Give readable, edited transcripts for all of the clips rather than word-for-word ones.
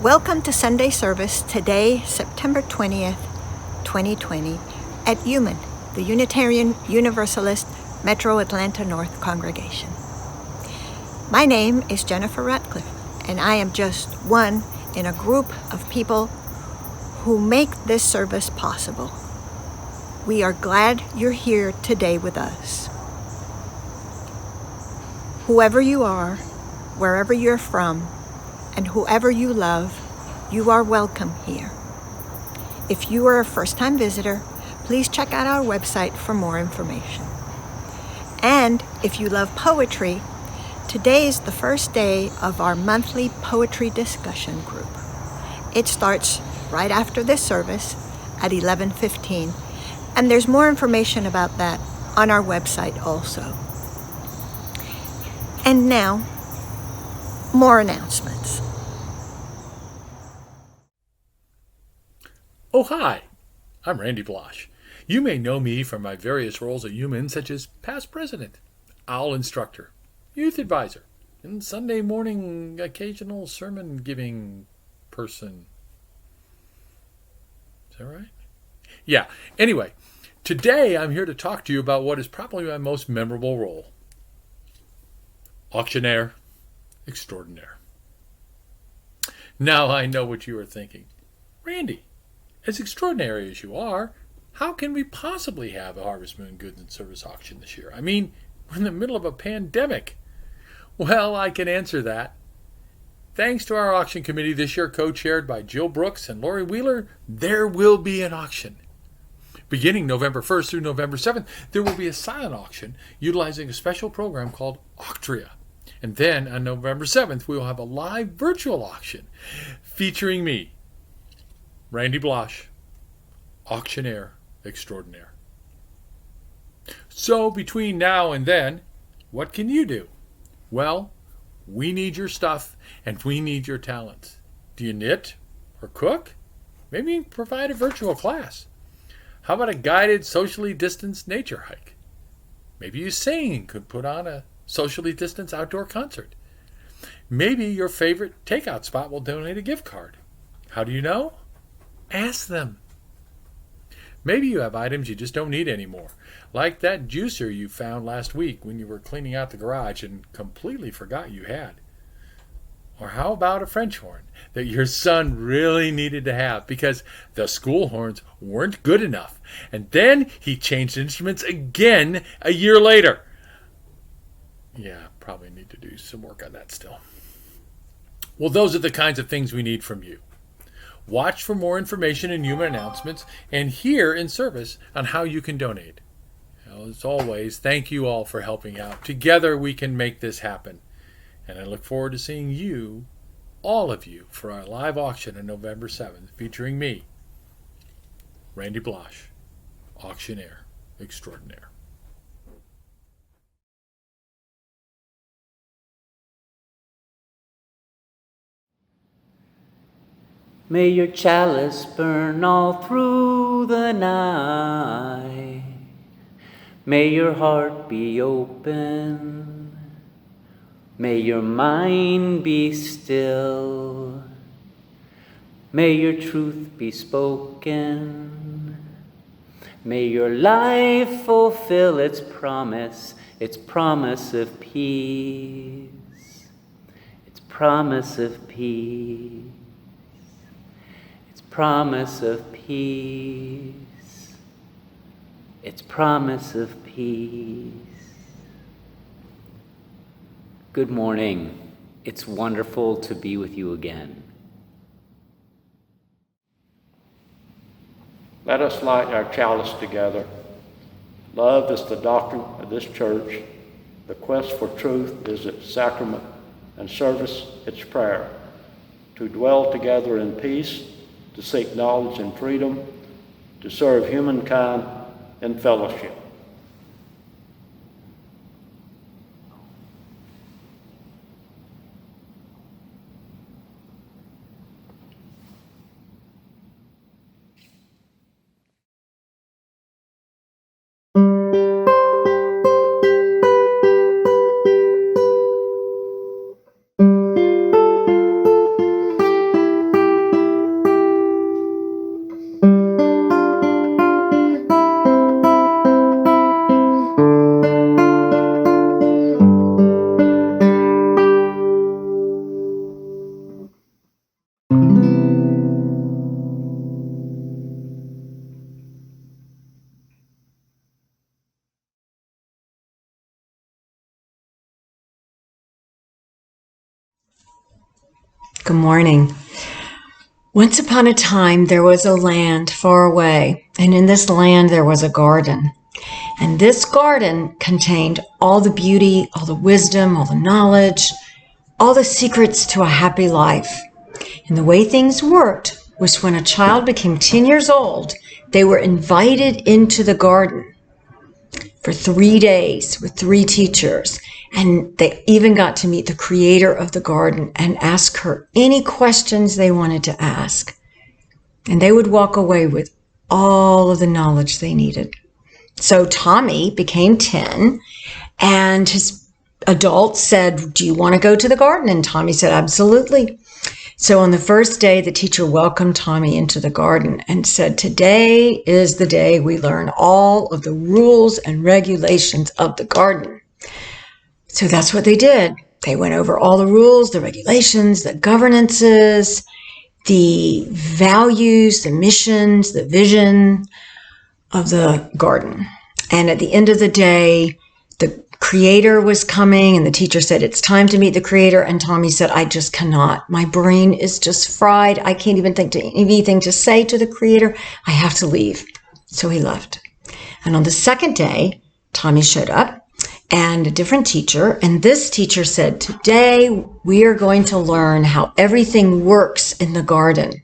Welcome to Sunday service today, September 20th, 2020, at UUMAN, the Unitarian Universalist Metro Atlanta North Congregation. My name is Jennifer Ratcliffe, and I am just one in a group of people who make this service possible. We are glad you're here today with us. Whoever you are, wherever you're from, and whoever you love, you are welcome here. If you are a first-time visitor, please check out our website for more information. And if you love poetry, today is the first day of our monthly poetry discussion group. It starts right after this service at 11:15, and there's more information about that on our website also. And now, more announcements. Oh, hi. I'm Randy Blosh. You may know me from my various roles at UUMAN, such as past president, OWL instructor, youth advisor, and Sunday morning occasional sermon giving person. Is that right? Yeah. Anyway, today I'm here to talk to you about what is probably my most memorable role. Auctioneer extraordinaire. Now I know what you are thinking. Randy, as extraordinary as you are, how can we possibly have a Harvest Moon Goods and Service auction this year? I mean, we're in the middle of a pandemic. Well, I can answer that. Thanks to our auction committee this year, co-chaired by Jill Brooks and Lori Wheeler, there will be an auction. Beginning November 1st through November 7th, there will be a silent auction utilizing a special program called Auctria. And then on November 7th, we will have a live virtual auction featuring me, Randy Blosh, auctioneer extraordinaire. So between now and then, what can you do? Well, we need your stuff and we need your talents. Do you knit or cook? Maybe provide a virtual class. How about a guided, socially distanced nature hike? Maybe you sing and could put on a socially distanced outdoor concert. Maybe your favorite takeout spot will donate a gift card. How do you know? Ask them. Maybe you have items you just don't need anymore, like that juicer you found last week when you were cleaning out the garage and completely forgot you had. Or how about a French horn that your son really needed to have because the school horns weren't good enough, and then he changed instruments again a year later. Yeah, probably need to do some work on that still. Well, those are the kinds of things we need from you. Watch for more information and UUMAN announcements and hear in service on how you can donate. As always, thank you all for helping out. Together we can make this happen. And I look forward to seeing you, all of you, for our live auction on November 7th, featuring me, Randy Blosh, auctioneer extraordinaire. May your chalice burn all through the night. May your heart be open. May your mind be still. May your truth be spoken. May your life fulfill its promise of peace, its promise of peace. Promise of peace, its promise of peace. Good morning. It's wonderful to be with you again. Let us light our chalice together. Love is the doctrine of this church. The quest for truth is its sacrament, and service its prayer. To dwell together in peace, to seek knowledge and freedom, to serve humankind in fellowship. Good morning. Once upon a time, there was a land far away, and in this land there was a garden. And this garden contained all the beauty, all the wisdom, all the knowledge, all the secrets to a happy life. And the way things worked was when a child became 10 years old, they were invited into the garden for 3 days with 3 teachers. And they even got to meet the creator of the garden and ask her any questions they wanted to ask. And they would walk away with all of the knowledge they needed. So Tommy became 10, and his adults said, "Do you want to go to the garden?" And Tommy said, "Absolutely." So on the first day, the teacher welcomed Tommy into the garden and said, "Today is the day we learn all of the rules and regulations of the garden." So that's what they did. They went over all the rules, the regulations, the governances, the values, the missions, the vision of the garden. And at the end of the day, the creator was coming, and the teacher said, "It's time to meet the creator." And Tommy said, "I just cannot. My brain is just fried. I can't even think of anything to say to the creator. I have to leave." So he left. And on the second day, Tommy showed up, and a different teacher. And this teacher said, "Today we are going to learn how everything works in the garden.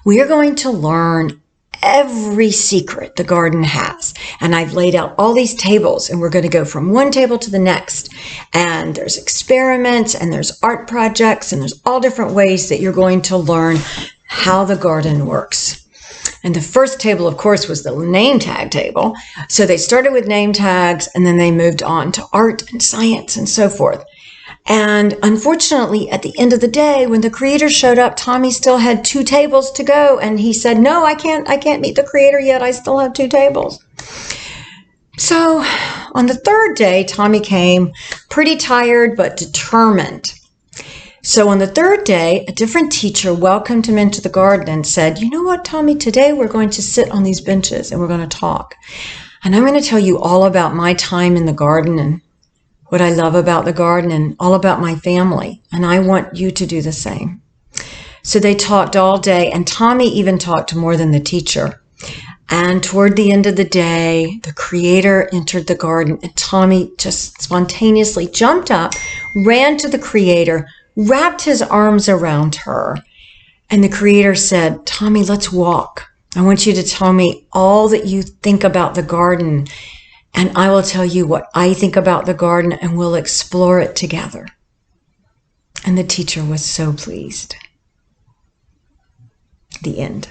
We are going to learn every secret the garden has. And I've laid out all these tables, and we're going to go from one table to the next. And there's experiments, and there's art projects, and there's all different ways that you're going to learn how the garden works." And the first table, of course, was the name tag table. So they started with name tags, and then they moved on to art and science and so forth. And unfortunately, at the end of the day, when the creator showed up, Tommy still had 2 tables to go. And he said, "No, I can't meet the creator yet. I still have 2 tables. So on the third day, Tommy came pretty tired, but determined. So on the third day, a different teacher welcomed him into the garden and said, "You know what, Tommy, today we're going to sit on these benches and we're going to talk. And I'm going to tell you all about my time in the garden and what I love about the garden and all about my family. And I want you to do the same." So they talked all day, and Tommy even talked more than the teacher. And toward the end of the day, the creator entered the garden, and Tommy just spontaneously jumped up, ran to the creator, wrapped his arms around her. And the creator said, "Tommy, let's walk. I want you to tell me all that you think about the garden, and I will tell you what I think about the garden, and we'll explore it together." And the teacher was so pleased. The end.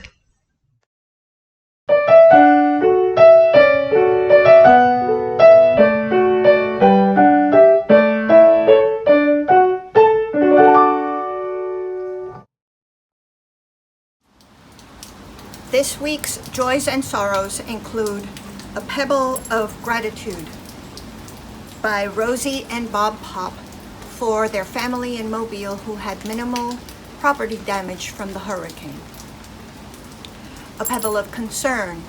This week's joys and sorrows include A Pebble of Gratitude by Rosie and Bob Pop for their family in Mobile who had minimal property damage from the hurricane. A Pebble of Concern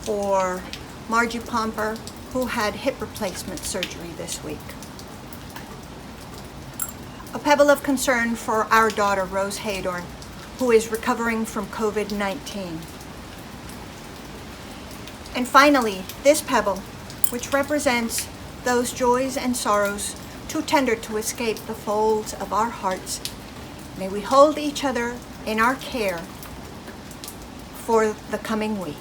for Margie Pomper, who had hip replacement surgery this week. A Pebble of Concern for our daughter, Rose Haydorn, who is recovering from COVID-19. And finally, this pebble, which represents those joys and sorrows too tender to escape the folds of our hearts. May we hold each other in our care for the coming week.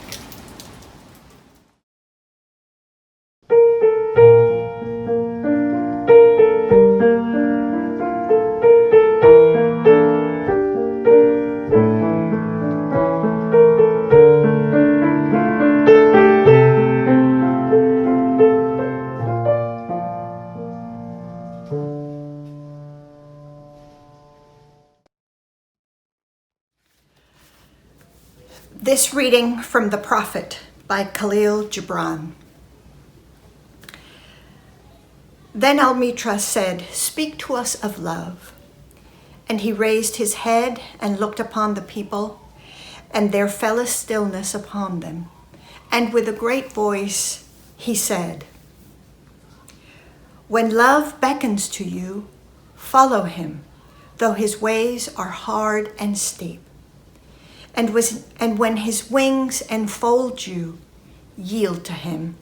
This reading from The Prophet by Khalil Gibran. Then Almitra said, "Speak to us of love." And he raised his head and looked upon the people, and there fell a stillness upon them. And with a great voice he said, "When love beckons to you, follow him, though his ways are hard and steep. And when his wings enfold you, yield to him,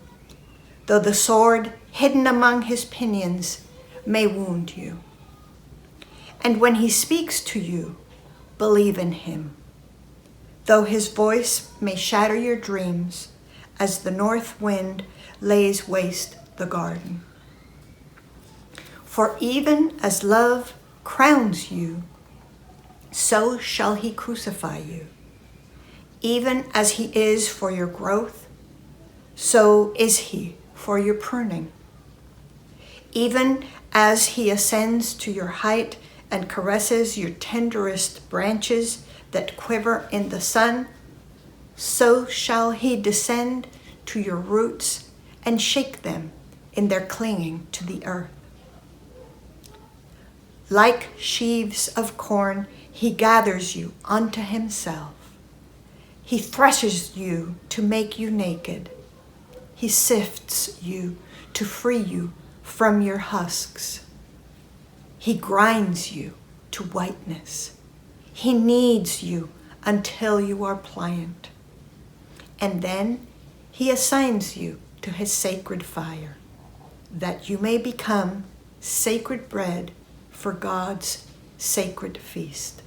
though the sword hidden among his pinions may wound you. And when he speaks to you, believe in him, though his voice may shatter your dreams as the north wind lays waste the garden. For even as love crowns you, so shall he crucify you. Even as he is for your growth, so is he for your pruning. Even as he ascends to your height and caresses your tenderest branches that quiver in the sun, so shall he descend to your roots and shake them in their clinging to the earth. Like sheaves of corn, he gathers you unto himself. He threshes you to make you naked. He sifts you to free you from your husks. He grinds you to whiteness. He kneads you until you are pliant. And then he assigns you to his sacred fire, that you may become sacred bread for God's sacred feast.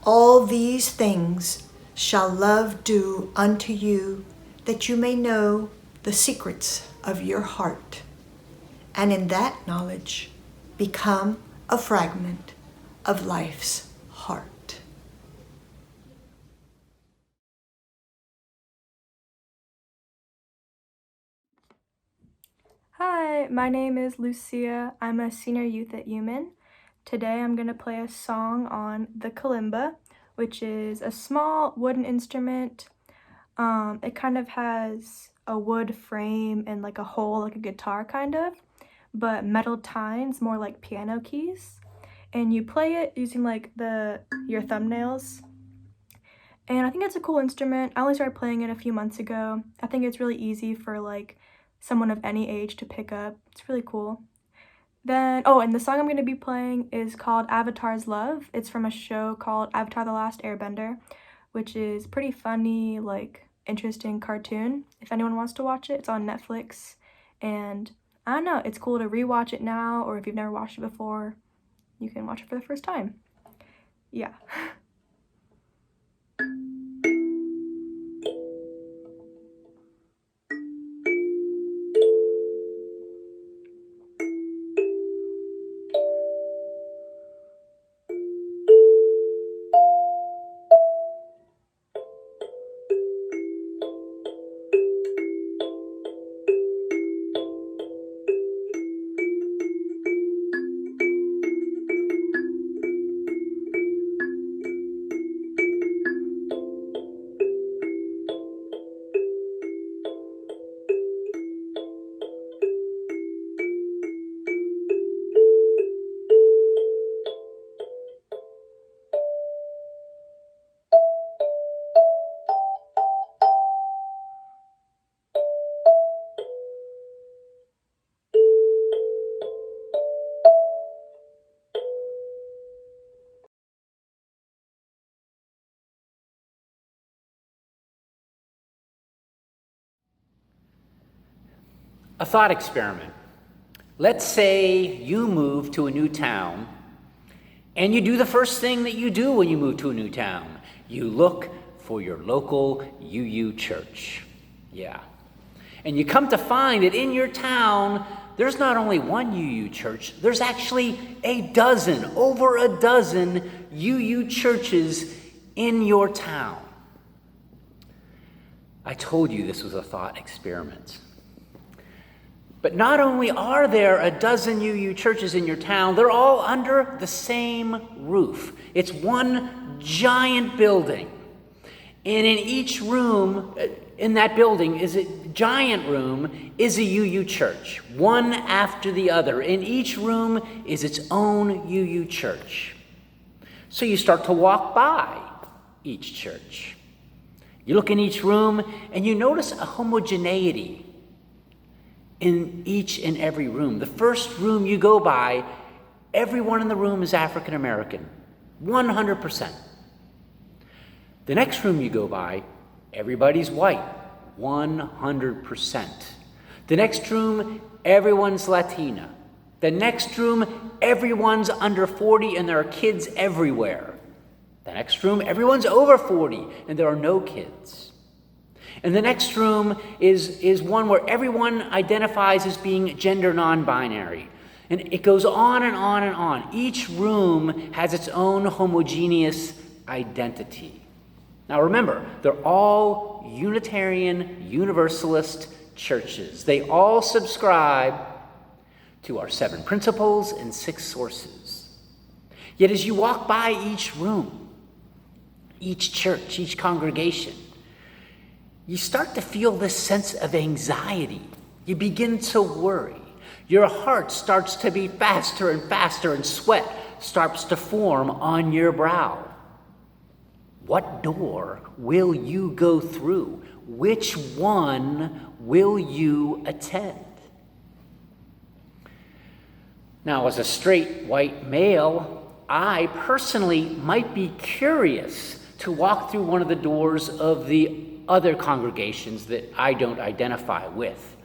All these things shall love do unto you, that you may know the secrets of your heart, and in that knowledge become a fragment of life's heart. Hi, my name is Lucia. I'm a senior youth at UUMAN. Today I'm going to play a song on the kalimba, which is a small wooden instrument. It kind of has a wood frame and like a hole, like a guitar kind of, but metal tines, more like piano keys. And you play it using like your thumbnails. And I think it's a cool instrument. I only started playing it a few months ago. I think it's really easy for like someone of any age to pick up. It's really cool. Then, and the song I'm going to be playing is called Avatar's Love. It's from a show called Avatar The Last Airbender, which is pretty funny, like interesting cartoon. If anyone wants to watch it, it's on Netflix. And I don't know, it's cool to rewatch it now, or if you've never watched it before, you can watch it for the first time. Yeah. A thought experiment. Let's say you move to a new town and you do the first thing that you do when you move to a new town. You look for your local UU church. Yeah. And you come to find that in your town, there's not only one UU church, there's actually over a dozen UU churches in your town. I told you this was a thought experiment. But not only are there a dozen UU churches in your town, they're all under the same roof. It's one giant building. And in each room in that building is a UU church, one after the other. In each room is its own UU church. So you start to walk by each church. You look in each room and you notice a homogeneity in each and every room. The first room you go by everyone in the room is African American, 100%. The next room you go by, everybody's white, 100%. The next room, everyone's Latina. The next room, everyone's under 40 and there are kids everywhere. The next room, everyone's over 40 and there are no kids. And the next room is one where everyone identifies as being gender non-binary. And it goes on and on and on. Each room has its own homogeneous identity. Now remember, they're all Unitarian Universalist churches. They all subscribe to our 7 principles and 6 sources. Yet as you walk by each room, each church, each congregation, you start to feel this sense of anxiety. You begin to worry. Your heart starts to beat faster and faster, and sweat starts to form on your brow. What door will you go through? Which one will you attend? Now, as a straight white male, I personally might be curious to walk through one of the doors of the other congregations that I don't identify with.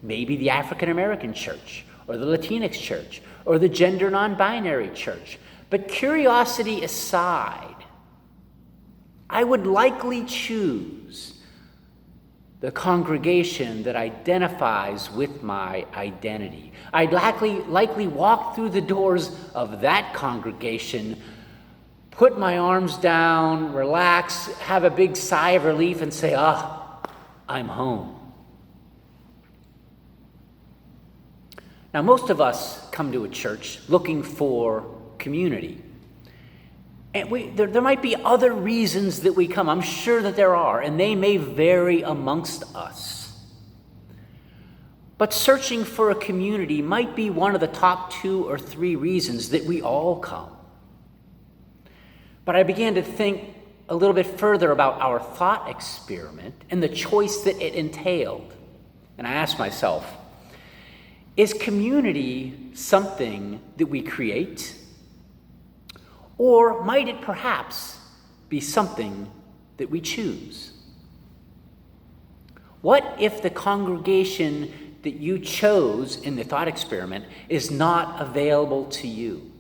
Maybe the African American church, or the Latinx church, or the gender non-binary church. But curiosity aside, I would likely choose the congregation that identifies with my identity. I'd likely walk through the doors of that congregation, put my arms down, relax, have a big sigh of relief, and say, I'm home. Now, most of us come to a church looking for community. And there might be other reasons that we come. I'm sure that there are, and they may vary amongst us. But searching for a community might be one of the top 2 or 3 reasons that we all come. But I began to think a little bit further about our thought experiment and the choice that it entailed. And I asked myself, is community something that we create? Or might it perhaps be something that we choose? What if the congregation that you chose in the thought experiment is not available to you?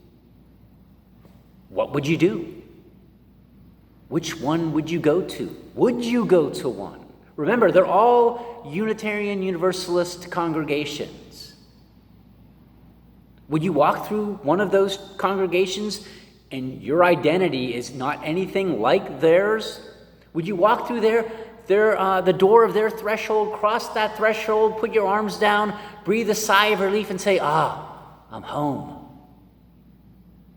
What would you do? Which one would you go to? Would you go to one? Remember, they're all Unitarian Universalist congregations. Would you walk through one of those congregations and your identity is not anything like theirs? Would you walk through the door of their threshold, cross that threshold, put your arms down, breathe a sigh of relief, and say, I'm home?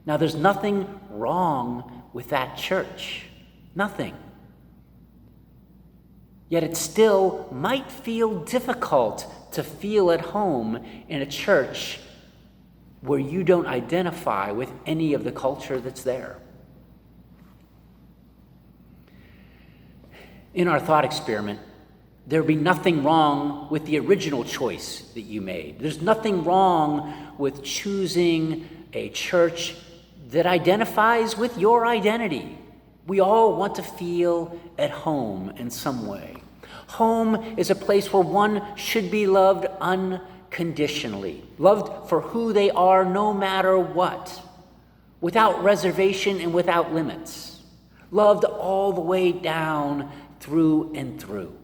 Now, there's nothing wrong with that church. Nothing. Yet it still might feel difficult to feel at home in a church where you don't identify with any of the culture that's there. In our thought experiment, there would be nothing wrong with the original choice that you made. There's nothing wrong with choosing a church that identifies with your identity. We all want to feel at home in some way. Home is a place where one should be loved unconditionally, loved for who they are no matter what, without reservation and without limits, loved all the way down through and through.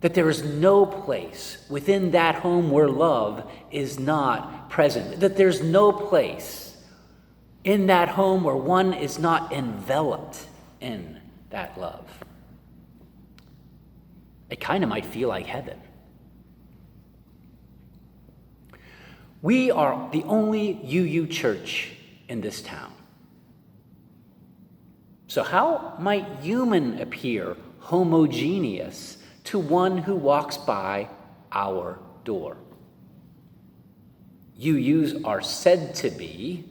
That there is no place within that home where love is not present, that there's no place in that home where one is not enveloped in that love. It kind of might feel like heaven. We are the only UU church in this town. So how might UUMAN appear homogeneous to one who walks by our door? UUs are said to be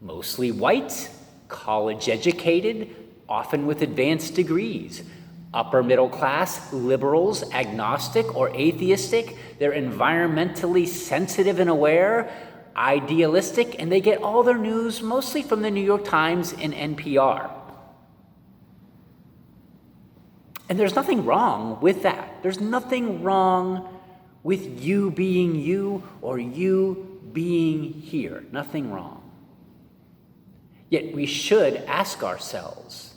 mostly white, college-educated, often with advanced degrees, upper middle class, liberals, agnostic or atheistic. They're environmentally sensitive and aware, idealistic, and they get all their news mostly from the New York Times and NPR. And there's nothing wrong with that. There's nothing wrong with you being you or you being here. Nothing wrong. Yet we should ask ourselves,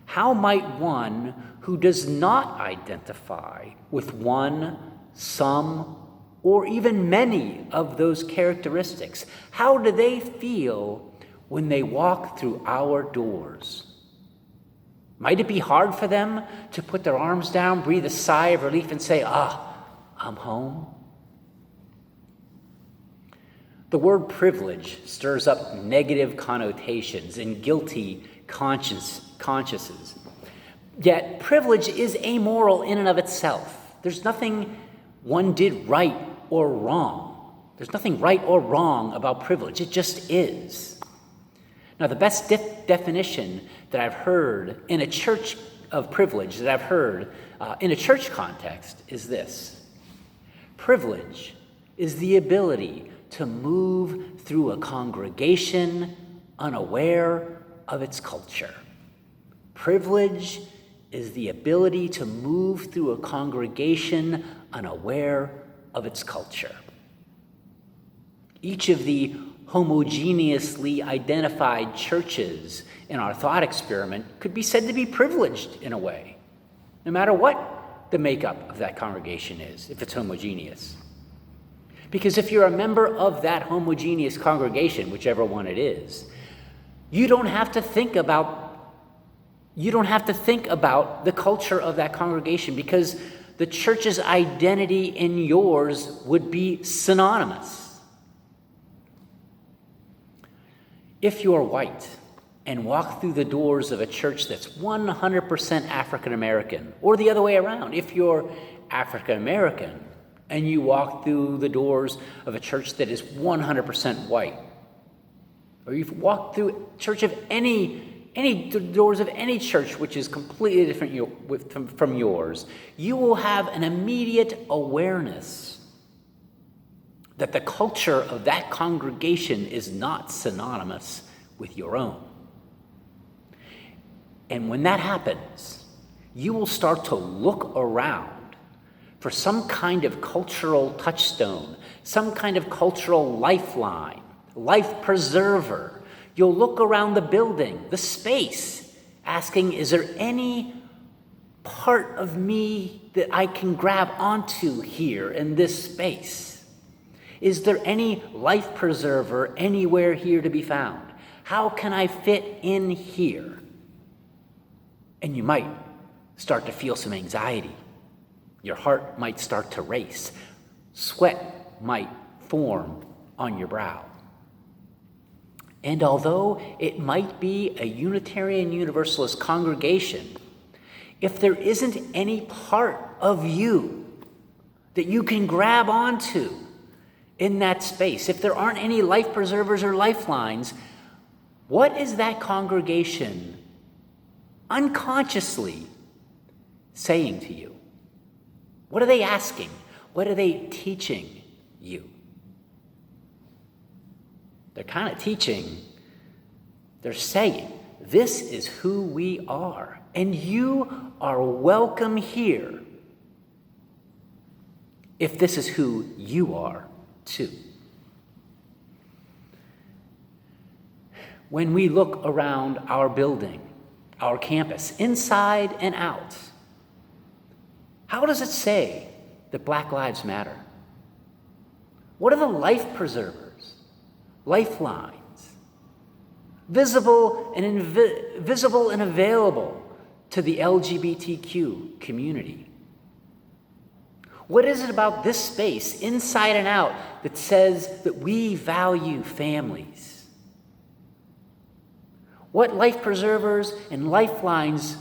how might one who does not identify with one, some, or even many of those characteristics, how do they feel when they walk through our doors? Might it be hard for them to put their arms down, breathe a sigh of relief, and say, I'm home? The word privilege stirs up negative connotations and guilty consciences. Yet privilege is amoral in and of itself. There's nothing one did right or wrong. There's nothing right or wrong about privilege. It just is. Now, the best definition that I've heard in a church of privilege that I've heard in a church context is this. Privilege is the ability to move through a congregation unaware of its culture. Privilege is the ability to move through a congregation unaware of its culture. Each of the homogeneously identified churches in our thought experiment could be said to be privileged in a way, no matter what the makeup of that congregation is, if it's homogeneous. Because if you're a member of that homogeneous congregation, whichever one it is, you don't have to think about the culture of that congregation, because the church's identity and yours would be synonymous. If you're white and walk through the doors of a church that's 100% African American, or the other way around, if you're African American and you walk through the doors of a church that is 100% white, or you've walked through church of any doors of any church which is completely different from yours, you will have an immediate awareness that the culture of that congregation is not synonymous with your own. And when that happens, you will start to look around for some kind of cultural touchstone, some kind of cultural lifeline, life preserver. You'll look around the building, the space, asking, is there any part of me that I can grab onto here in this space? Is there any life preserver anywhere here to be found? How can I fit in here? And you might start to feel some anxiety. Your heart might start to race. Sweat might form on your brow. And although it might be a Unitarian Universalist congregation, if there isn't any part of you that you can grab onto in that space, if there aren't any life preservers or lifelines, what is that congregation unconsciously saying to you? What are they asking? What are they teaching you? They're kind of teaching, they're saying, this is who we are, and you are welcome here if this is who you are too. When we look around our building, our campus, inside and out, how does it say that Black Lives Matter? What are the life preservers, lifelines, visible and available to the LGBTQ community? What is it about this space, inside and out, that says that we value families? What life preservers and lifelines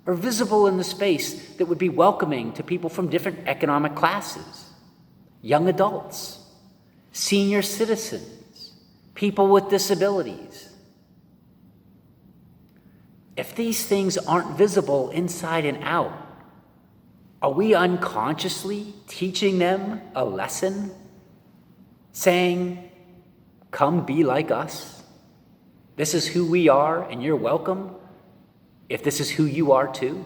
are visible in the space that would be welcoming to people from different economic classes? Young adults, senior citizens, people with disabilities. If these things aren't visible inside and out, are we unconsciously teaching them a lesson? Saying, Come be like us. This is who we are, and you're welcome if this is who you are too.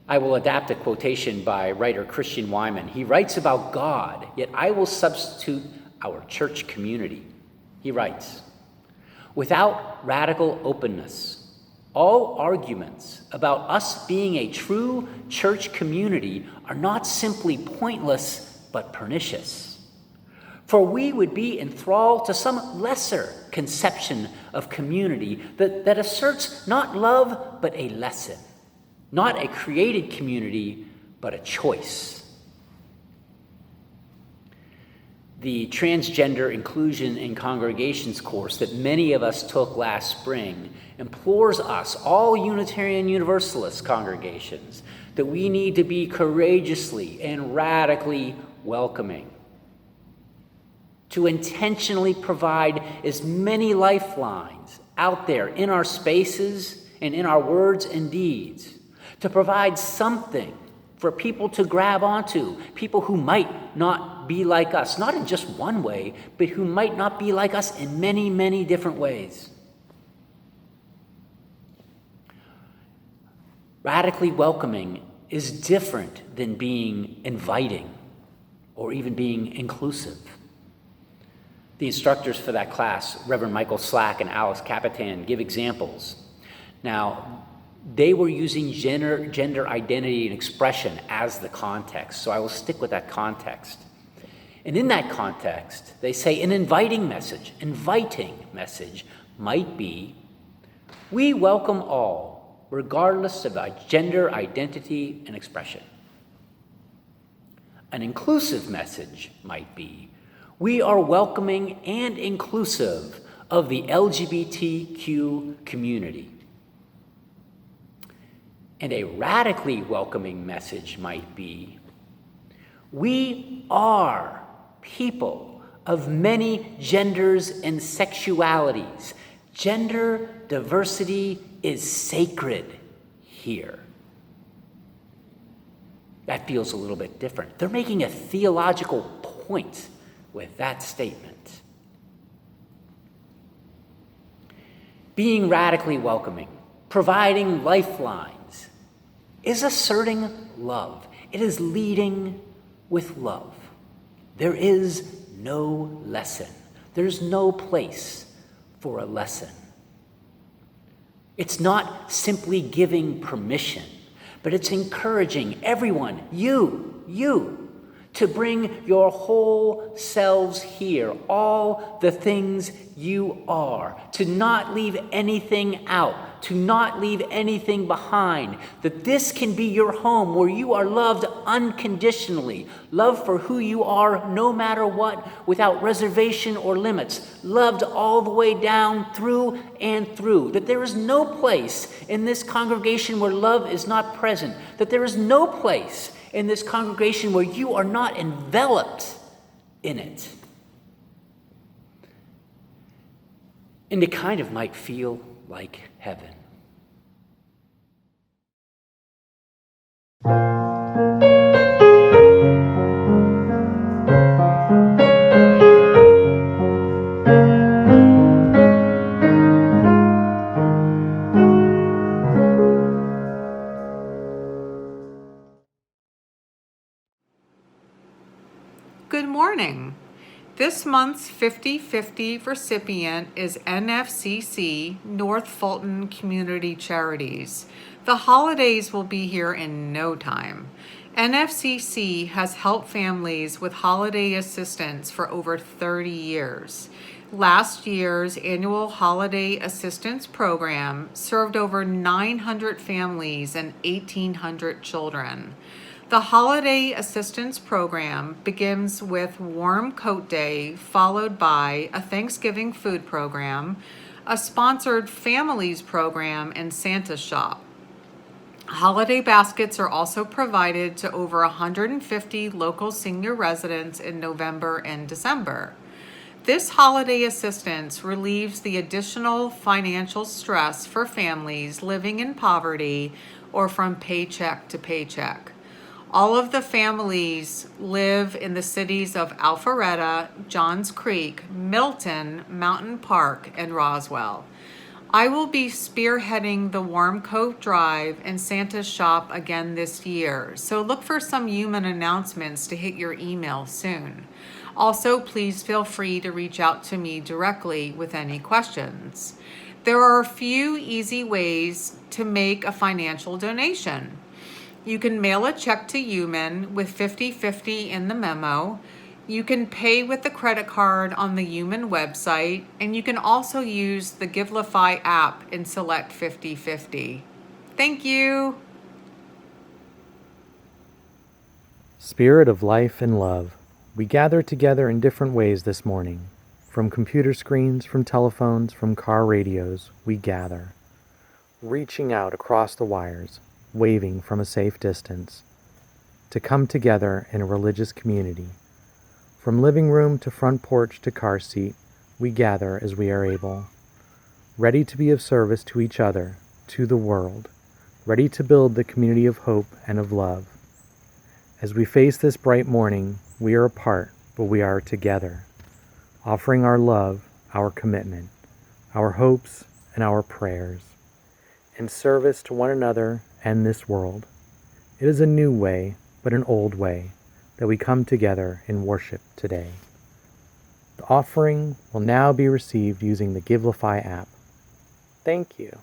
I will adapt a quotation by writer Christian Wyman. He writes about God, yet I will substitute our church community. He writes, without radical openness, all arguments about us being a true church community are not simply pointless, but pernicious. For we would be enthralled to some lesser conception of community that asserts not love, but a lesson. Not a created community, but a choice. The Transgender Inclusion in Congregations course that many of us took last spring implores us, all Unitarian Universalist congregations, that we need to be courageously and radically welcoming, to intentionally provide as many lifelines out there in our spaces and in our words and deeds, to provide something for people to grab onto, people who might not be like us, not in just one way, but who might not be like us in many, many different ways. Radically welcoming is different than being inviting or even being inclusive. The instructors for that class, Reverend Michael Slack and Alice Capitan, give examples. Now, they were using gender identity and expression as the context, so I will stick with that context. And in that context, they say an inviting message might be, we welcome all, regardless of our gender identity and expression. An inclusive message might be, we are welcoming and inclusive of the LGBTQ community. And a radically welcoming message might be, we are people of many genders and sexualities. Gender diversity is sacred here. That feels a little bit different. They're making a theological point with that statement. Being radically welcoming, providing lifelines, is asserting love. It is leading with love. There is no lesson. There's no place for a lesson. It's not simply giving permission, but it's encouraging everyone, you, to bring your whole selves here, all the things you are, to not leave anything out, to not leave anything behind, that this can be your home where you are loved unconditionally, loved for who you are no matter what, without reservation or limits, loved all the way down through and through, that there is no place in this congregation where love is not present, that there is no place in this congregation where you are not enveloped in it. And it kind of might feel like heaven. Good morning. This month's 50/50 recipient is NFCC, North Fulton Community Charities. The holidays will be here in no time. NFCC has helped families with holiday assistance for over 30 years. Last year's annual holiday assistance program served over 900 families and 1,800 children. The Holiday Assistance Program begins with Warm Coat Day, followed by a Thanksgiving food program, a sponsored Families program, and Santa Shop. Holiday baskets are also provided to over 150 local senior residents in November and December. This holiday assistance relieves the additional financial stress for families living in poverty or from paycheck to paycheck. All of the families live in the cities of Alpharetta, Johns Creek, Milton, Mountain Park, and Roswell. I will be spearheading the Warm Coat Drive and Santa's Shop again this year, so look for some UUMAN announcements to hit your email soon. Also, please feel free to reach out to me directly with any questions. There are a few easy ways to make a financial donation. You can mail a check to UUMAN with 50/50 in the memo. You can pay with the credit card on the UUMAN website, and you can also use the Givelify app and select 50/50. Thank you. Spirit of life and love, we gather together in different ways this morning. From computer screens, from telephones, from car radios, we gather. Reaching out across the wires, waving from a safe distance, to come together in a religious community. From living room to front porch to car seat, we gather as we are able, ready to be of service to each other, to the world, ready to build the community of hope and of love. As we face this bright morning, we are apart, but we are together, offering our love, our commitment, our hopes, and our prayers, in service to one another and this world. It is a new way, but an old way, that we come together in worship today. The offering will now be received using the Givelify app. Thank you.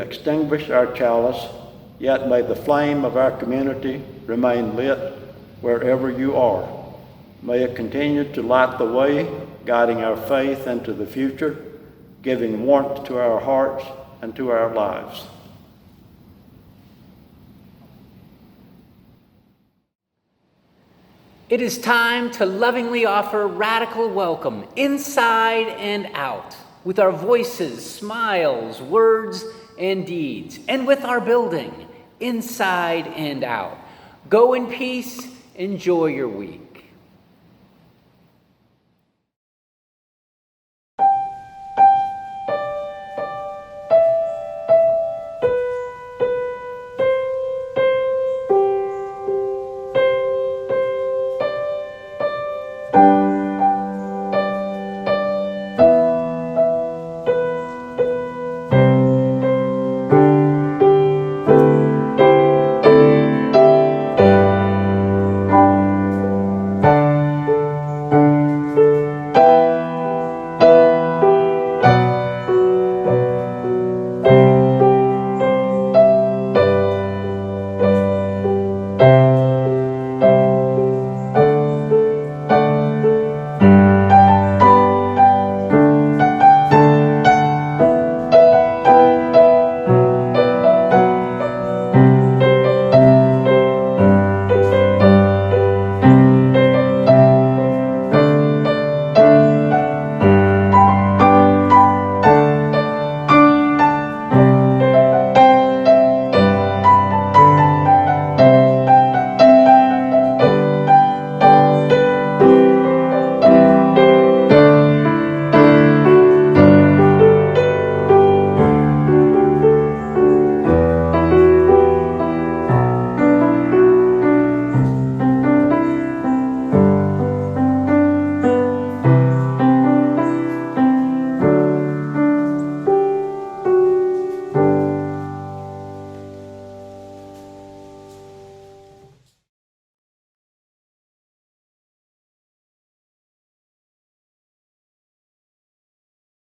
extinguish our chalice, yet may the flame of our community remain lit wherever you are. May it continue to light the way, guiding our faith into the future, giving warmth to our hearts and to our lives. It is time to lovingly offer radical welcome inside and out, with our voices, smiles, words, and deeds, and with our building inside and out. Go in peace, enjoy your week.